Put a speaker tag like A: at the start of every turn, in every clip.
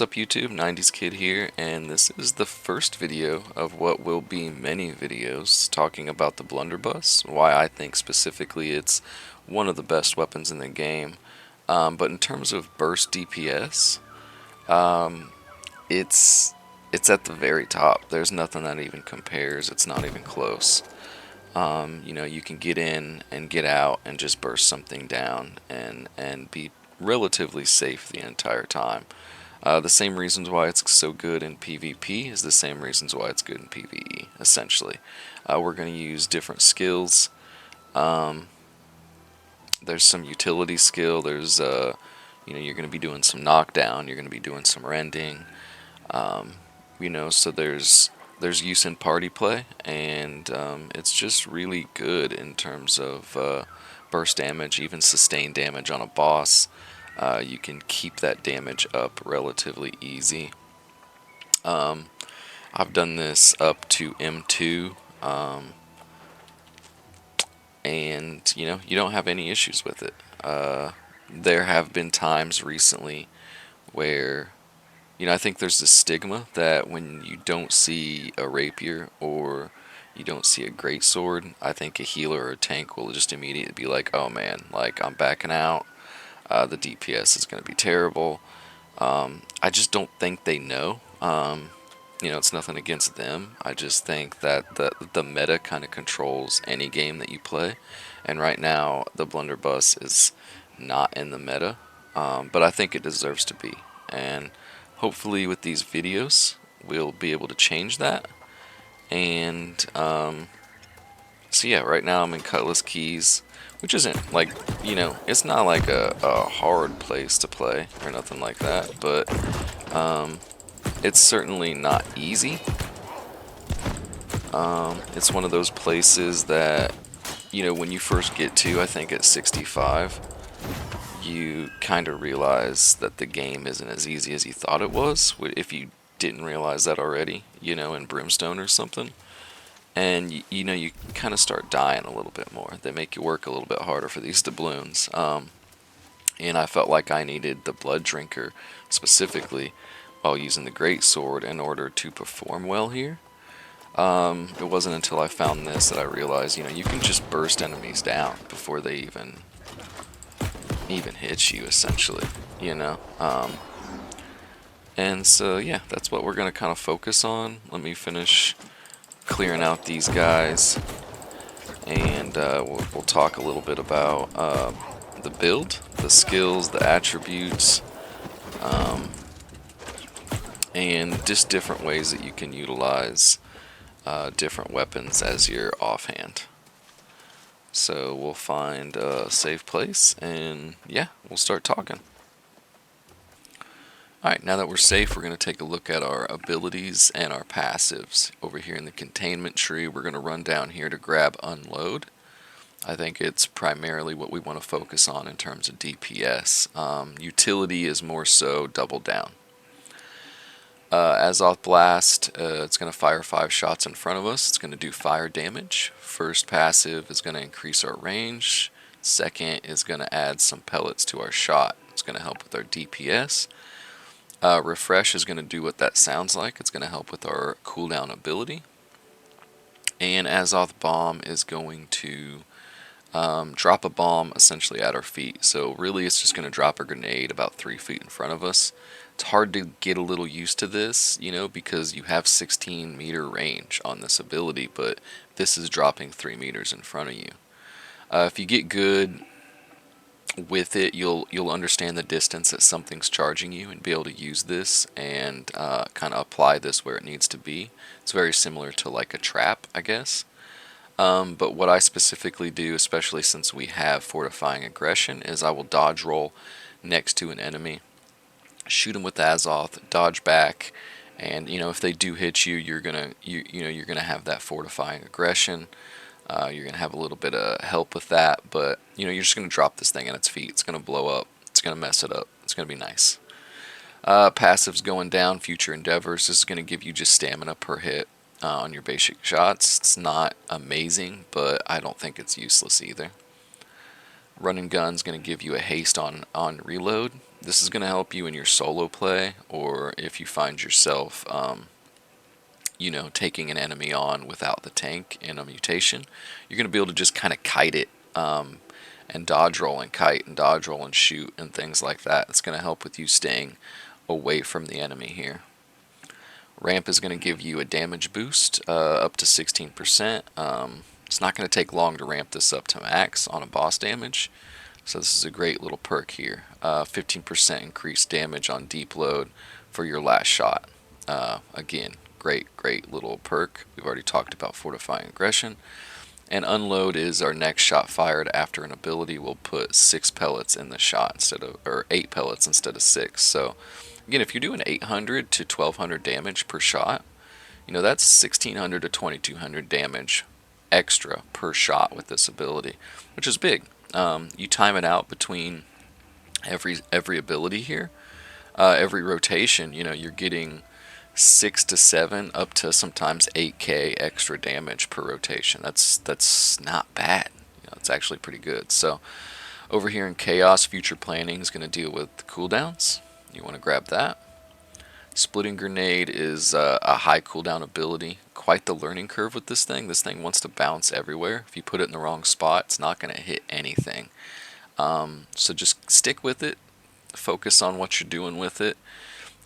A: up YouTube, 90s Kid here, and this is the first video of what will be many videos talking about the Blunderbuss, why I think specifically it's one of the best weapons in the game. But in terms of burst DPS, it's at the very top. There's nothing that even compares. It's not even close. You can get in and get out and just burst something down and be relatively safe the entire time. The same reasons why it's so good in PvP is the same reasons why it's good in PvE, essentially. We're going to use different skills. There's some utility skill. There's, you're going to be doing some knockdown. You're going to be doing some rending. So there's use in party play, and it's just really good in terms of burst damage, even sustained damage on a boss. You can keep that damage up relatively easy. I've done this up to M2, and you don't have any issues with it. There have been times recently where I think there's this stigma that when you don't see a rapier or you don't see a greatsword, I think a healer or a tank will just immediately be like, oh man, like I'm backing out. The DPS is going to be terrible. I just don't think they know. It's nothing against them. I just think that the meta kind of controls any game that you play. And right now, the Blunderbuss is not in the meta. But I think it deserves to be. And hopefully with these videos, we'll be able to change that. And so yeah, right now I'm in Cutlass Keys, which isn't like, it's not like a hard place to play or nothing like that, but it's certainly not easy. It's one of those places that, when you first get to, I think at 65, you kind of realize that the game isn't as easy as you thought it was, if you didn't realize that already, in Brimstone or something. And you kind of start dying a little bit more. They make you work a little bit harder for these doubloons. And I felt like I needed the Blood Drinker specifically while using the Greatsword in order to perform well here. It wasn't until I found this that I realized, you can just burst enemies down before they even hit you, essentially. And so yeah, that's what we're gonna kind of focus on. Let me finish clearing out these guys, and we'll talk a little bit about the build, the skills, the attributes, and just different ways that you can utilize different weapons as your offhand. So we'll find a safe place, and yeah, we'll start talking. Alright, now that we're safe, we're going to take a look at our abilities and our passives. Over here in the containment tree, we're going to run down here to grab unload. I think it's primarily what we want to focus on in terms of DPS. Utility is more so double down. Azoth Blast, it's going to fire 5 shots in front of us. It's going to do fire damage. First passive is going to increase our range. Second is going to add some pellets to our shot. It's going to help with our DPS. Refresh is going to do what that sounds like. It's going to help with our cooldown ability. And Azoth Bomb is going to drop a bomb essentially at our feet. So really it's just going to drop a grenade about 3 feet in front of us. It's hard to get a little used to this, because you have 16-meter range on this ability, but this is dropping 3 meters in front of you. If you get good with it, you'll understand the distance that something's charging you and be able to use this and kind of apply this where it needs to be. It's very similar to like a trap, I guess. But what I specifically do, especially since we have fortifying aggression, is I will dodge roll next to an enemy, shoot them with Azoth, dodge back, and if they do hit you, you're gonna have that fortifying aggression. You're going to have a little bit of help with that, but you're just going to drop this thing at its feet. It's going to blow up. It's going to mess it up. It's going to be nice. Passives going down, Future Endeavors. This is going to give you just stamina per hit on your basic shots. It's not amazing, but I don't think it's useless either. Run and Gun's going to give you a haste on reload. This is going to help you in your solo play, or if you find yourself, you know, taking an enemy on without the tank in a mutation. You're going to be able to just kind of kite it, and dodge roll and kite and dodge roll and shoot and things like that. It's going to help with you staying away from the enemy here. Ramp is going to give you a damage boost up to 16%. It's not going to take long to ramp this up to max on a boss damage, so this is a great little perk here. 15% increased damage on deep load for your last shot. Again, great little perk. We've already talked about fortifying aggression. And unload is our next shot fired after an ability will put 6 pellets in the shot instead of, or 8 pellets instead of 6. So again, if you're doing 800 to 1200 damage per shot, you know, that's 1600 to 2200 damage extra per shot with this ability, which is big. You time it out between every ability here, every rotation. You know, you're getting 6 to 7 up to sometimes 8k extra damage per rotation. That's not bad. You know, it's actually pretty good. So over here in Chaos, Future Planning is going to deal with the cooldowns. You want to grab that. Splitting Grenade is a high cooldown ability. Quite the learning curve with this thing. This thing wants to bounce everywhere. If you put it in the wrong spot, it's not going to hit anything. So just stick with it. Focus on what you're doing with it.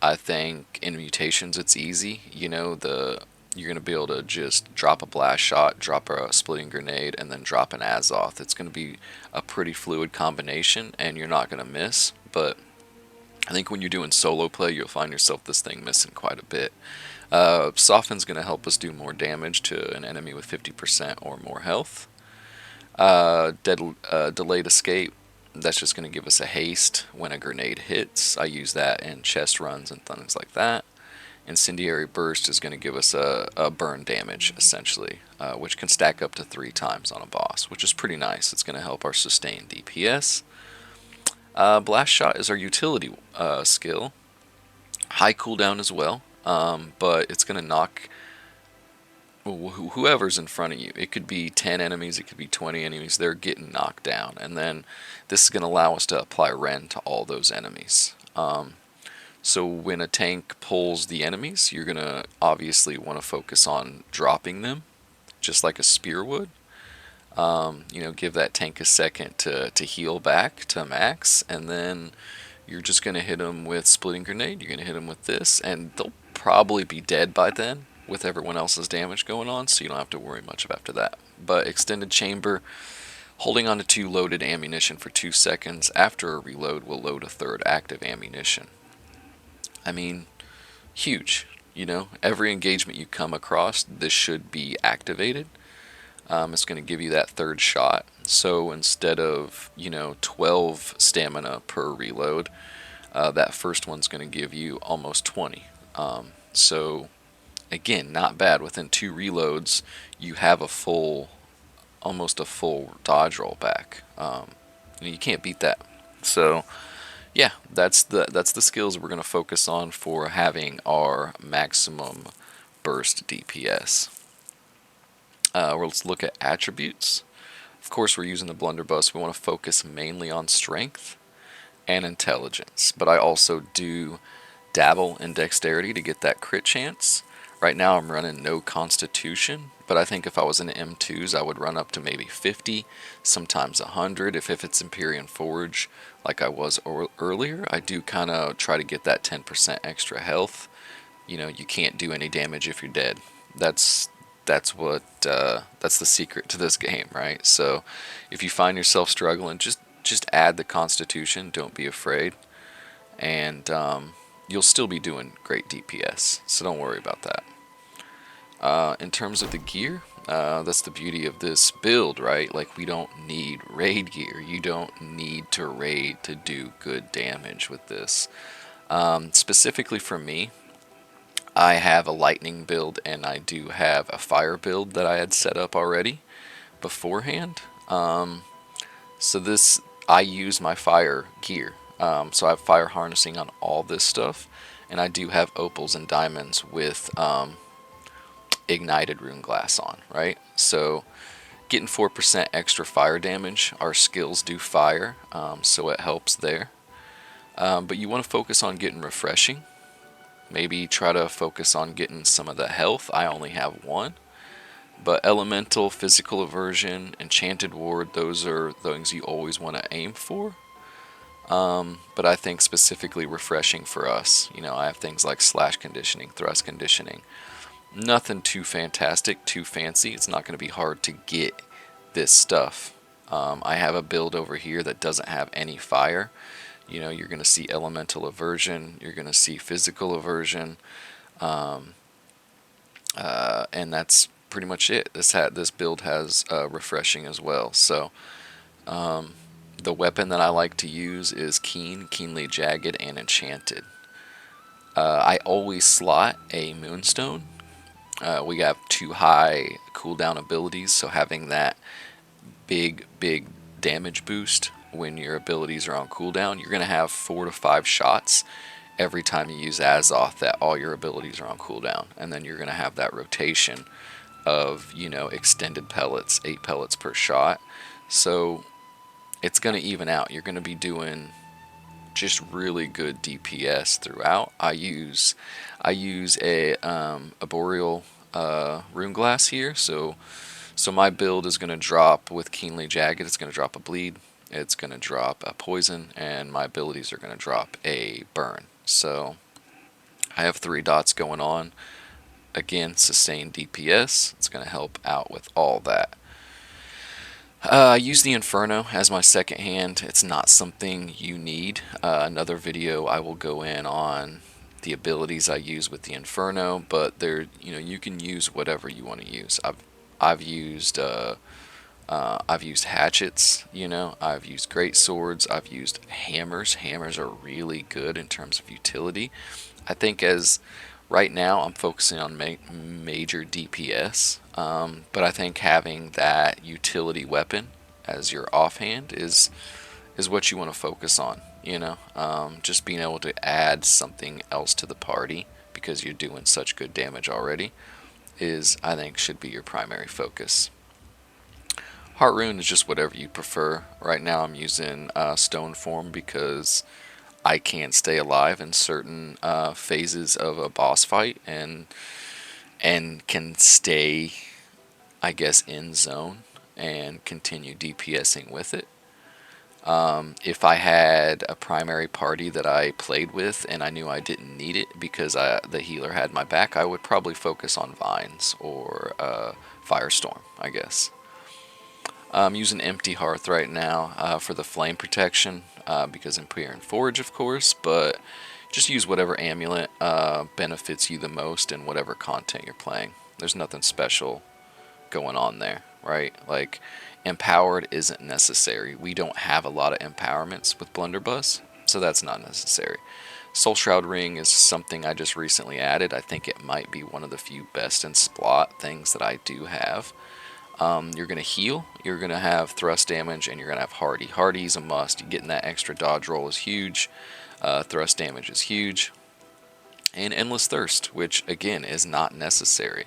A: I think in mutations it's easy. You know, you're going to be able to just drop a blast shot, drop a splitting grenade, and then drop an Azoth. It's going to be a pretty fluid combination, and you're not going to miss. But I think when you're doing solo play, you'll find yourself this thing missing quite a bit. Soften's going to help us do more damage to an enemy with 50% or more health. Delayed escape, that's just going to give us a haste when a grenade hits. I use that in chest runs and things like that. Incendiary burst is going to give us a burn damage, essentially, which can stack up to 3 times on a boss, which is pretty nice. It's going to help our sustain DPS. Blast shot is our utility skill. High cooldown as well, but it's going to knock whoever's in front of you. It could be 10 enemies, it could be 20 enemies. They're getting knocked down, and then this is going to allow us to apply Ren to all those enemies. So when a tank pulls the enemies, you're going to obviously want to focus on dropping them, just like a spear would. You know, give that tank a second to heal back to max, and then you're just going to hit them with splitting grenade. You're going to hit them with this, and they'll probably be dead by then with everyone else's damage going on, so you don't have to worry much after that. But extended chamber, holding on to 2 loaded ammunition for 2 seconds after a reload will load a 3rd active ammunition. I mean, huge. You know, every engagement you come across, this should be activated. It's going to give you that 3rd shot. So instead of, you know, 12 stamina per reload, that first one's going to give you almost 20. So again, not bad. Within 2 reloads, you have almost a full dodge roll back. You can't beat that. So yeah, that's the skills we're going to focus on for having our maximum burst DPS. Let's look at attributes. Of course, we're using the Blunderbuss. We want to focus mainly on strength and intelligence, but I also do dabble in dexterity to get that crit chance. Right now I'm running no constitution, but I think if I was in M2s I would run up to maybe 50, sometimes 100 if it's Empyrean Forge like I was earlier. I do kind of try to get that 10% extra health. You know, you can't do any damage if you're dead. That's the secret to this game, right? So if you find yourself struggling, just add the constitution, don't be afraid, and you'll still be doing great DPS, so don't worry about that. In terms of the gear, that's the beauty of this build, right? Like, we don't need raid gear. You don't need to raid to do good damage with this. Specifically for me, I have a lightning build and I do have a fire build that I had set up already beforehand. So this, I use my fire gear. So I have fire harnessing on all this stuff, and I do have opals and diamonds with ignited rune glass on, right? So getting 4% extra fire damage. Our skills do fire, so it helps there. But you want to focus on getting refreshing. Maybe try to focus on getting some of the health. I only have one. But elemental, physical aversion, enchanted ward, those are things you always want to aim for. But I think specifically refreshing for us. I have things like slash conditioning, thrust conditioning. Nothing too fantastic, too fancy. It's not going to be hard to get this stuff. I have a build over here that doesn't have any fire. You're going to see elemental aversion. You're going to see physical aversion. And that's pretty much it. This build has refreshing as well. So the weapon that I like to use is keenly jagged, and enchanted. I always slot a moonstone. We have 2 high cooldown abilities, so having that big damage boost when your abilities are on cooldown, you're going to have 4 to 5 shots every time you use Azoth that all your abilities are on cooldown, and then you're going to have that rotation of extended pellets, 8 pellets per shot. So it's going to even out. You're going to be doing just really good DPS throughout. I use a boreal rune glass here, so my build is going to drop with keenly jagged. It's going to drop a bleed, it's going to drop a poison, and my abilities are going to drop a burn. So I have 3 dots going on. Again, sustained DPS. It's going to help out with all that. I use the Inferno as my second hand. It's not something you need. Another video I will go in on the abilities I use with the Inferno, but you can use whatever you want to use. I've used hatchets. I've used great swords. I've used hammers. Hammers are really good in terms of utility. I think right now I'm focusing on major DPS, but I think having that utility weapon as your offhand is what you want to focus on. Just being able to add something else to the party because you're doing such good damage already I think should be your primary focus. Heart Rune is just whatever you prefer. Right now I'm using Stone Form because I can't stay alive in certain phases of a boss fight and can stay, I guess, in zone and continue DPSing with it. If I had a primary party that I played with and I knew I didn't need it because the healer had my back, I would probably focus on Vines or Firestorm, I guess. I'm using Empty Hearth right now for the flame protection because Empyrean Forge, of course, but just use whatever amulet benefits you the most in whatever content you're playing. There's nothing special going on there, right? Like, Empowered isn't necessary. We don't have a lot of empowerments with Blunderbuss, so that's not necessary. Soul Shroud Ring is something I just recently added. I think it might be one of the few best in Splot things that I do have. You're going to heal, you're going to have thrust damage, and you're going to have Hardy. Hardy is a must. Getting that extra dodge roll is huge. Thrust damage is huge. And Endless Thirst, which again is not necessary.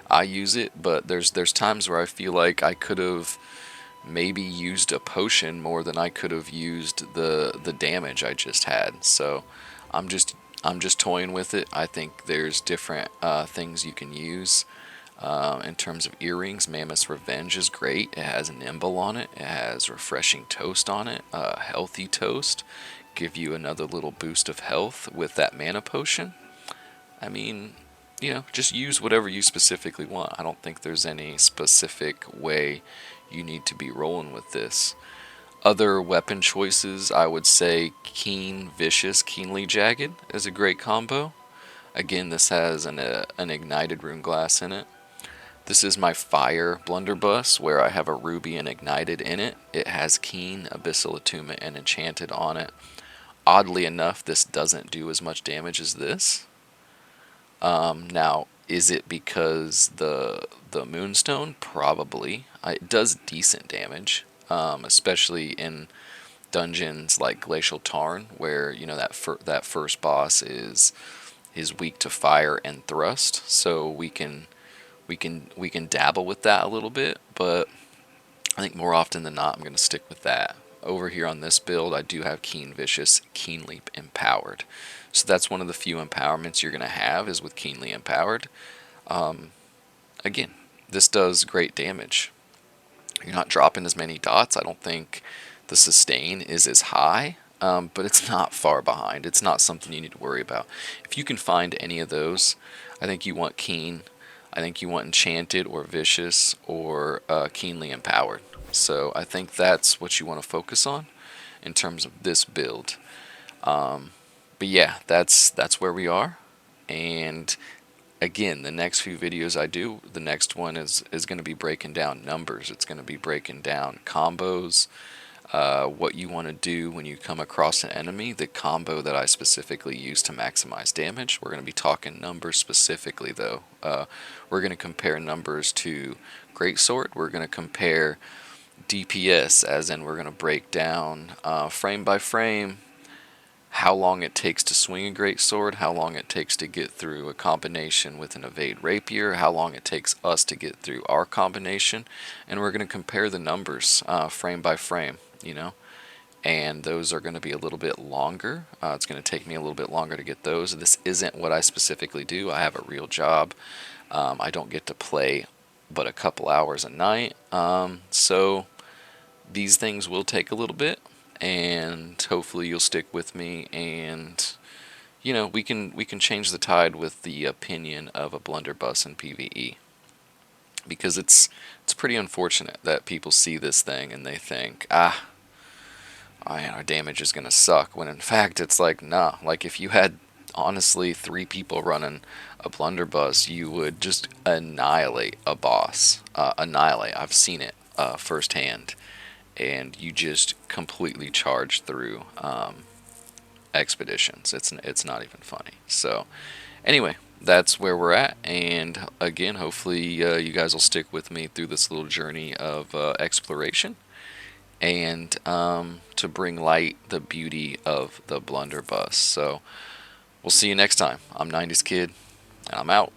A: I use it, but there's times where I feel like I could have maybe used a potion more than I could have used the damage I just had. So I'm just toying with it. I think there's different things you can use. In terms of earrings, Mammoth's Revenge is great. It has an Nimble on it. It has Refreshing Toast on it. Healthy Toast. Give you another little boost of health with that mana potion. I mean, just use whatever you specifically want. I don't think there's any specific way you need to be rolling with this. Other weapon choices, I would say Keen, Vicious, Keenly Jagged is a great combo. Again, this has an ignited rune glass in it. This is my Fire Blunderbuss, where I have a Ruby and Ignited in it. It has Keen, Abyssal Attunement, and Enchanted on it. Oddly enough, this doesn't do as much damage as this. Now, is it because the Moonstone? Probably. It does decent damage, especially in dungeons like Glacial Tarn, where that first boss is weak to fire and thrust. So we can dabble with that a little bit, but I think more often than not I'm going to stick with that. over here on this build, I do have Keen Vicious, Keen Leap Empowered. So that's one of the few empowerments you're going to have is with Keenly Empowered. Again, this does great damage. You're not dropping as many dots. I don't think the sustain is as high, but it's not far behind. It's not something you need to worry about. If you can find any of those, I think you want Keen. I think you want Enchanted or Vicious or Keenly Empowered. So I think that's what you want to focus on in terms of this build. But yeah, that's where we are. And again, the next few videos I do, the next one is going to be breaking down numbers. It's going to be breaking down combos, what you want to do when you come across an enemy, the combo that I specifically use to maximize damage. We're going to be talking numbers specifically, though. We're going to compare numbers to Greatsword. We're going to compare DPS, as in we're going to break down frame by frame how long it takes to swing a greatsword, how long it takes to get through a combination with an evade rapier, how long it takes us to get through our combination, and we're going to compare the numbers frame by frame, you know, and those are going to be a little bit longer. It's going to take me a little bit longer to get those. This isn't what I specifically do. I have a real job. I don't get to play but a couple hours a night, so these things will take a little bit. And hopefully you'll stick with me, and you know, we can change the tide with the opinion of a blunderbuss in PvE, because it's pretty unfortunate that people see this thing and they think, our damage is gonna suck, when in fact it's like, nah. Like if you had honestly 3 people running a blunderbuss, you would just annihilate a boss. Annihilate. I've seen it firsthand. And you just completely charge through expeditions. It's not even funny. So anyway, that's where we're at, and again, hopefully you guys will stick with me through this little journey of exploration, and to bring light the beauty of the blunderbuss. So we'll see you next time. I'm 90s Kid, and I'm out.